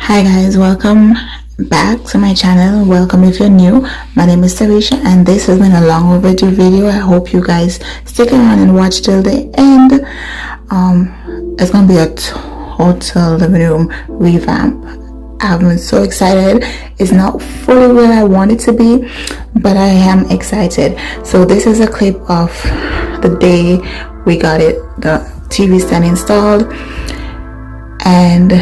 Hi guys, welcome back to my channel. Welcome if you're new. My name is Terisha and this has been a long overdue video. I hope you guys stick around and watch till the end. It's gonna be a total living room revamp. I've been so excited. It's not fully where I want it to be, but I am excited. So this is a clip of the day we got the TV stand installed, and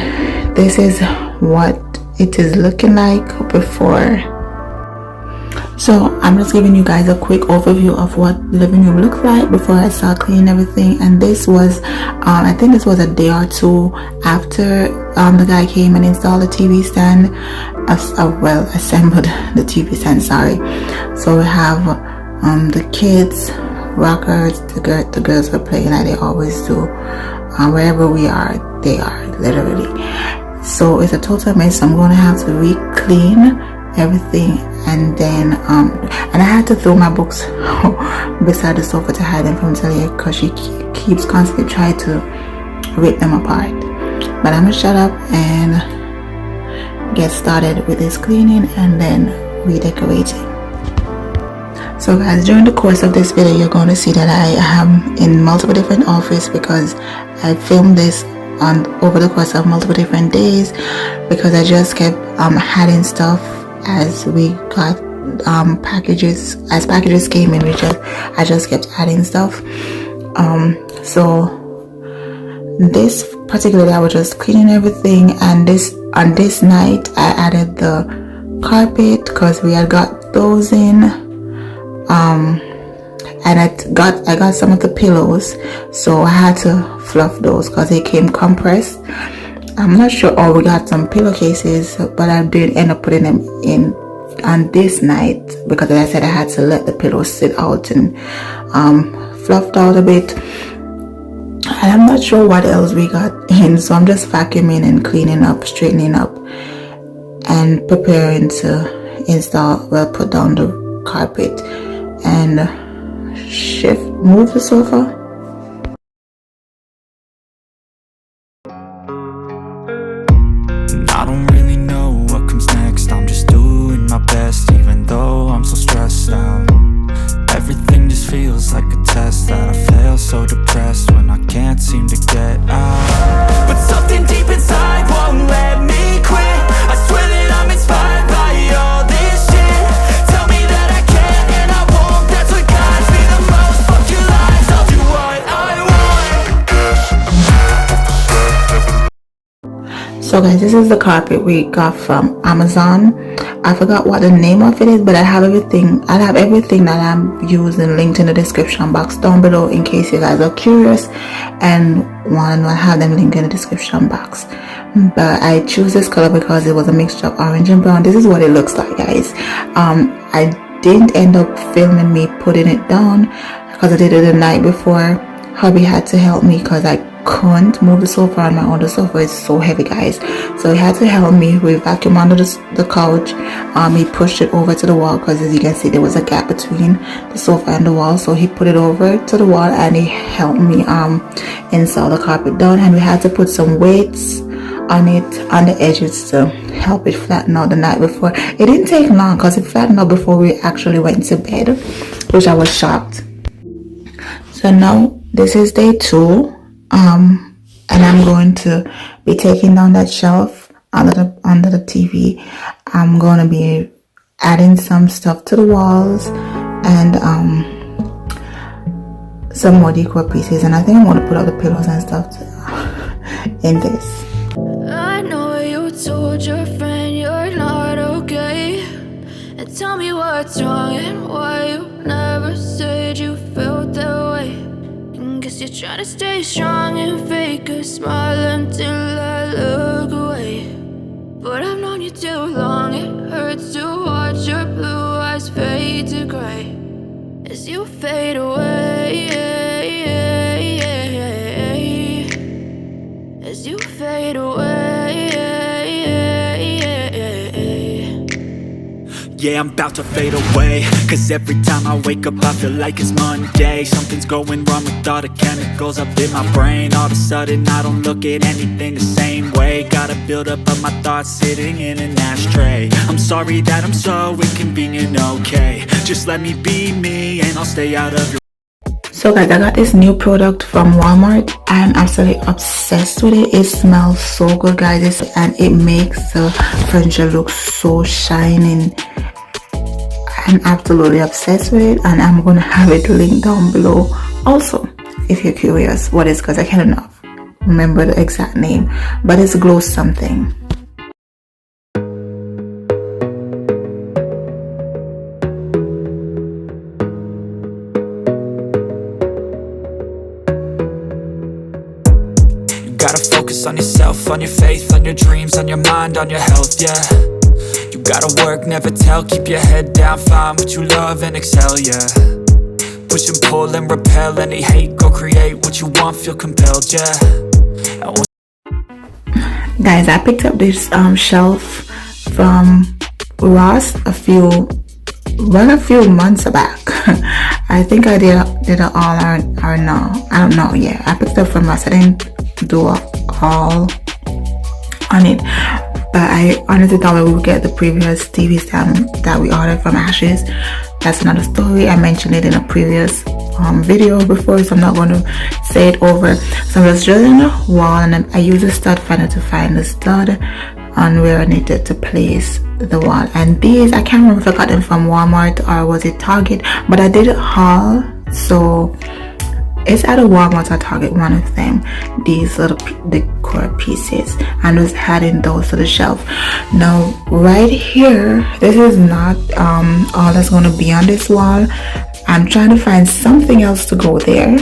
this is what it is looking like before. So I'm just giving you guys a quick overview of what the living room looked like before I start cleaning everything. And this was I think this was a day or two after the guy came and installed the TV stand, assembled the TV stand, sorry. So we have the kids rockers. The girls were playing like they always do. Wherever we are, they are literally. So it's a total mess. I'm going to have to re-clean everything, and then and I had to throw my books beside the sofa to hide them from Talia because she keeps constantly trying to rip them apart. But I'm gonna shut up and get started with this cleaning and then redecorating. So guys, during the course of this video, you're going to see that I am in multiple different outfits because I filmed this over the course of multiple different days, because I just kept adding stuff as we got packages came in. I just kept adding stuff. So this particularly, I was just cleaning everything, and on this night I added the carpet because we had got those in. And I got some of the pillows, so I had to fluff those because they came compressed. I'm not sure, or we got some pillowcases, but I did end up putting them in on this night because, as I said, I had to let the pillows sit out and fluffed out a bit. And I'm not sure what else we got in, so I'm just vacuuming and cleaning up, straightening up, and preparing to put down the carpet and move the sofa. I don't really know what comes next. I'm just doing my best, even though I'm so stressed out. Everything just feels like a test that I fail, so depressed when I can't seem to get out. But something deep inside won't let me quit. I swear that I'm inspired by all this shit. Tell me that I can and I won't. That's what guides me the most. Fuck your lies, I'll do what I want. So guys, this is the carpet we got from Amazon. I forgot what the name of it is, but I have everything that I'm using linked in the description box down below in case you guys are curious and want to have them linked in the description box. But I choose this color because it was a mixture of orange and brown. This is what it looks like, guys. I didn't end up filming me putting it down because I did it the night before. Hubby had to help me because I couldn't move the sofa on my own. The sofa is so heavy, guys, so he had to help me. We vacuumed under the couch. He pushed it over to the wall because, as you can see, there was a gap between the sofa and the wall, so he put it over to the wall and he helped me install the carpet down. And we had to put some weights on it, on the edges, to help it flatten out the night before. It didn't take long because it flattened out before we actually went to bed, which I was shocked. So now this is day 2. And I'm going to be taking down that shelf under the TV. I'm going to be adding some stuff to the walls and some more decor pieces, and I think I'm going to put all the pillows and stuff in this. I know you told your friend you're not okay, and tell me what's wrong and why you never said you felt that way. Guess you're trying to stay strong and fake a smile until I look away. But I've known you too long, it hurts to watch your blue eyes fade to gray as you fade away, as you fade away. Yeah, I'm about to fade away, cause every time I wake up I feel like it's Monday. Something's going wrong with all the chemicals up in my brain. All of a sudden I don't look at anything the same way. Gotta build up of my thoughts sitting in an ashtray. I'm sorry that I'm so inconvenient, okay. Just let me be me and I'll stay out of your... So guys, I got this new product from Walmart. I'm absolutely obsessed with it. It smells so good, guys, and it makes the furniture look so shining. I'm absolutely obsessed with it, and I'm gonna have it linked down below also if you're curious what it's, because I cannot remember the exact name, but it's glow something. Gotta focus on yourself, on your faith, on your dreams, on your mind, on your health, yeah. You gotta work, never tell, keep your head down, find what you love and excel, yeah. Push and pull and repel any hate, go create what you want, feel compelled, yeah. Guys, I picked up this shelf from Ross a few months back. I think I did it all or no, I don't know. Yeah, I picked up from Ross. I didn't do a haul on it, but I honestly thought we would get the previous TV stand that we ordered from Ashes. That's another story. I mentioned it in a previous video before, so I'm not going to say it over. So I'm just drilling the wall, and I use a stud finder to find the stud on where I needed to place the wall. And these, I can't remember if I got them from Walmart or was it Target, but I did a haul, so it's at a Walmart or Target, one of them, these little decor pieces, and was adding those to the shelf. Now right here, this is not all that's going to be on this wall. I'm trying to find something else to go there.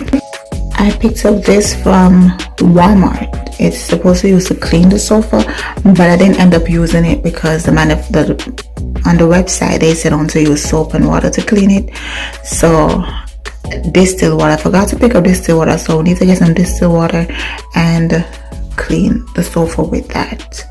I picked up this from Walmart. It's supposed to be used to clean the sofa, but I didn't end up using it because on the website they said only to use soap and water to clean it. So distilled water, I forgot to pick up distilled water, so we need to get some distilled water and clean the sofa with that.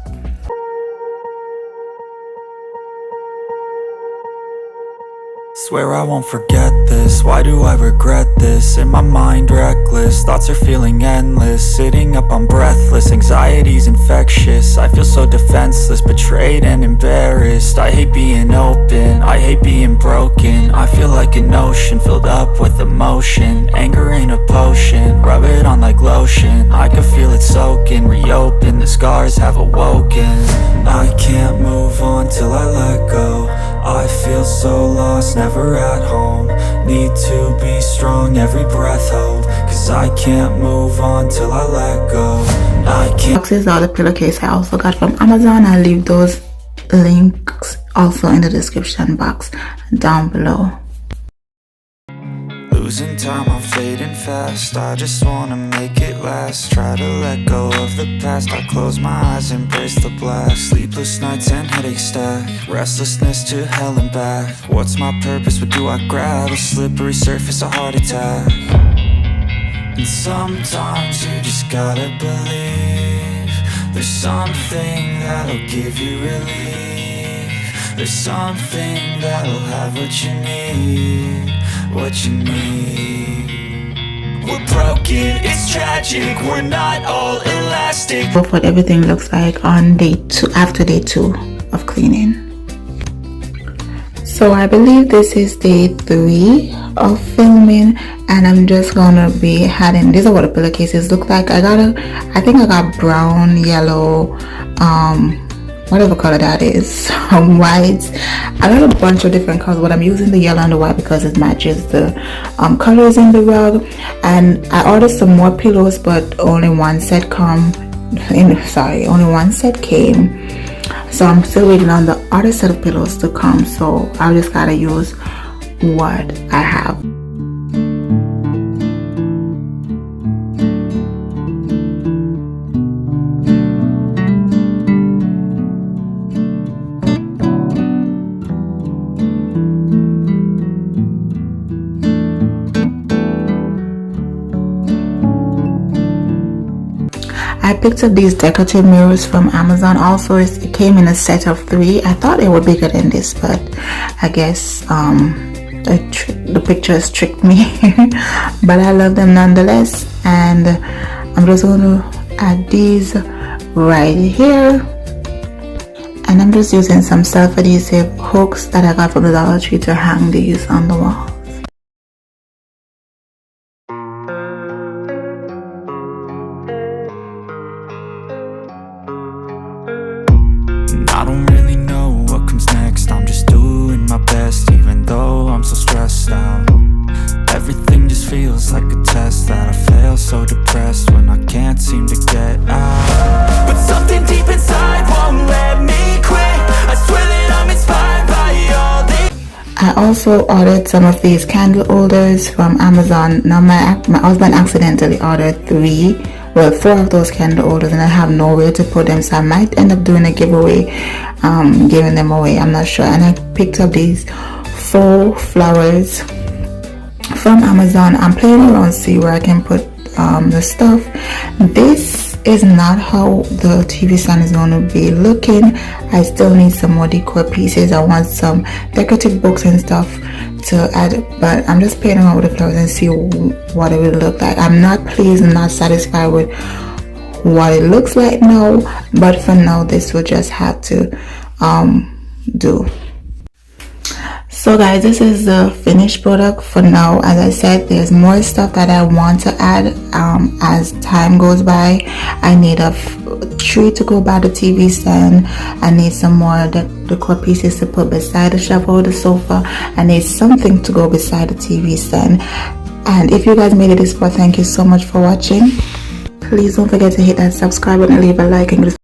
Swear I won't forget this, why do I regret this? In my mind reckless, thoughts are feeling endless. Sitting up I'm breathless, anxiety's infectious. I feel so defenseless, betrayed and embarrassed. I hate being open, I hate being broken. I feel like an ocean filled up with emotion. Anger ain't a potion, rub it on like lotion. I can feel it soaking, reopen, the scars have awoken. I can't move on till I let go. I feel so lost, never at home. Need to be strong, every breath hold. Cause I can't move on till I let go. I can't. Boxes are the pillowcase I also got from Amazon. I'll leave those links also in the description box down below. Losing time, I'm fading fast. I just wanna make it last. Try to let go of the past. I close my eyes, embrace the blast. Sleepless nights and headaches stack. Restlessness to hell and back. What's my purpose? What do I grab? A slippery surface, a heart attack. And sometimes you just gotta believe there's something that'll give you relief. There's something that'll have what you need. What you need. We're broken, it's tragic, we're not all elastic. Look what everything looks like on after day 2 of cleaning. So I believe this is day 3 of filming, and I'm just gonna be adding, these are what the pillowcases look like. I think I got brown, yellow, whatever color that is, white. I got a bunch of different colors, but I'm using the yellow and the white because it matches the colors in the rug. And I ordered some more pillows, but only one set came. So I'm still waiting on the other set of pillows to come. So I just gotta use what I have. I picked up these decorative mirrors from Amazon. Also, it came in a set of 3. I thought it would be bigger than this, but I guess the pictures tricked me. But I love them nonetheless, and I'm just going to add these right here, and I'm just using some self-adhesive hooks that I got from the Dollar Tree to hang these on the wall. I don't really know what comes next. I'm just doing my best, even though I'm so stressed out. Everything just feels like a test that I fail, so depressed when I can't seem to get out. But something deep inside won't let me quit. I swear that I'm inspired by all this. I also ordered some of these candle holders from Amazon. Now my husband accidentally ordered 4 of those candle holders, and I have nowhere to put them, so I might end up doing a giveaway, giving them away. I'm not sure. And I picked up these 4 flowers from Amazon. I'm playing around, see where I can put the stuff. This is not how the TV stand is going to be looking. I still need some more decor pieces. I want some decorative books and stuff to add, but I'm just playing around with the flowers and see what it will look like. I'm not pleased and not satisfied with what it looks like now, but for now this will just have to do. So guys, this is the finished product for now. As I said, there's more stuff that I want to add as time goes by. I need a tree to go by the TV stand. I need some more decor pieces to put beside the shelf or the sofa. I need something to go beside the TV stand. And if you guys made it this far, thank you so much for watching. Please don't forget to hit that subscribe button and leave a like and